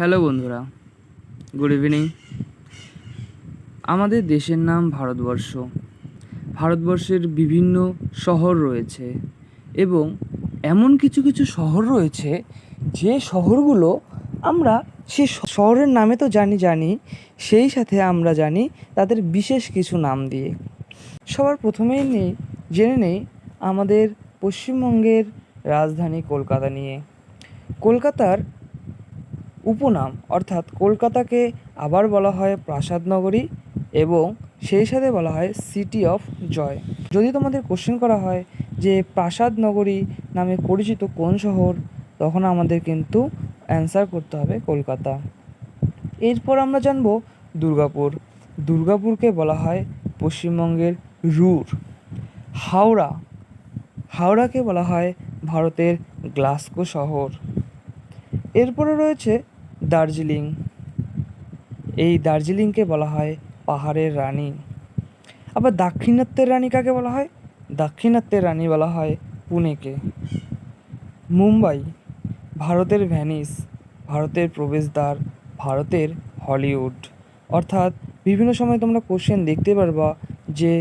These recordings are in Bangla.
হ্যালো বন্ধুরা, গুড ইভিনিং। আমাদের দেশের নাম ভারতবর্ষ। ভারতবর্ষের বিভিন্ন শহর রয়েছে এবং এমন কিছু কিছু শহর রয়েছে যে শহরগুলো আমরা সে শহরের নামে তো জানি সেই সাথে আমরা জানি তাদের বিশেষ কিছু নাম দিয়ে। সবার প্রথমেই জেনে নেই আমাদের পশ্চিমবঙ্গের রাজধানী কলকাতা নিয়ে। কলকাতার উপনাম অর্থাৎ কলকাতাকে আবার বলা হয় প্রাসাদ নগরী এবং সেই সাথে বলা হয় সিটি অফ জয়। যদি তোমাদের কোশ্চেন করা হয় যে প্রাসাদ নগরী নামে পরিচিত কোন শহর, তখন আমাদের কিন্তু অ্যান্সার করতে হবে কলকাতা। এরপর আমরা জানব দুর্গাপুর। দুর্গাপুরকে বলা হয় পশ্চিমবঙ্গের রুর। হাওড়াকে বলা হয় ভারতের গ্লাসগো শহর। এরপরে রয়েছে দার্জিলিং। এই দার্জিলিংকে বলা হয় পাহাড়ের রানী। আবার দাক্ষিণাত্যের রানী কাকে বলা হয়? দাক্ষিণাত্যের রানী বলা হয় পুনেকে। মুম্বাই ভারতের ভেনিস, ভারতের প্রবেশদ্বার, ভারতের হলিউড। অর্থাৎ বিভিন্ন সময় তোমরা কোশ্চেন দেখতে পারবা যে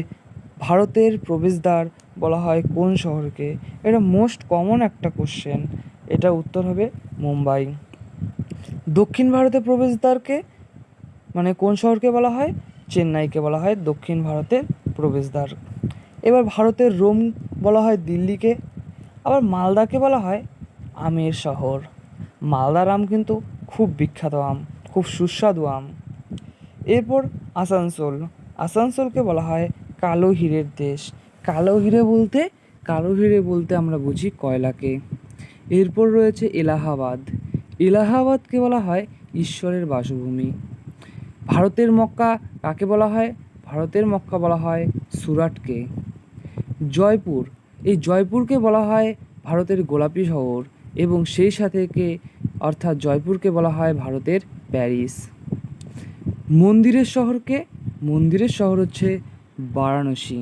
ভারতের প্রবেশদ্বার বলা হয় কোন শহরকে। এটা মোস্ট কমন একটা কোশ্চেন, এটা উত্তর হবে মুম্বাই। দক্ষিণ ভারতের প্রবেশদ্বারকে মানে কোন শহরকে বলা হয়? চেন্নাইকে বলা হয় দক্ষিণ ভারতের প্রবেশদ্বার। এবার ভারতের রোম বলা হয় দিল্লিকে। আবার মালদাকে বলা হয় আমের শহর। মালদার আম কিন্তু খুব বিখ্যাত আম, খুব সুস্বাদু আম। এরপর আসানসোলকে বলা হয় কালো হীরের দেশ। কালো হিরে বলতে আমরা বুঝি কয়লাকে। এরপর রয়েছে এলাহাবাদকে বলা হয় ঈশ্বরের বাসভূমি। ভারতের মক্কা কাকে বলা হয়? ভারতের মক্কা বলা হয় সুরাটকে। জয়পুরকে বলা হয় ভারতের গোলাপি শহর এবং সেই সাথে অর্থাৎ জয়পুরকে বলা হয় ভারতের প্যারিস। মন্দিরের শহর হচ্ছে বারাণসী।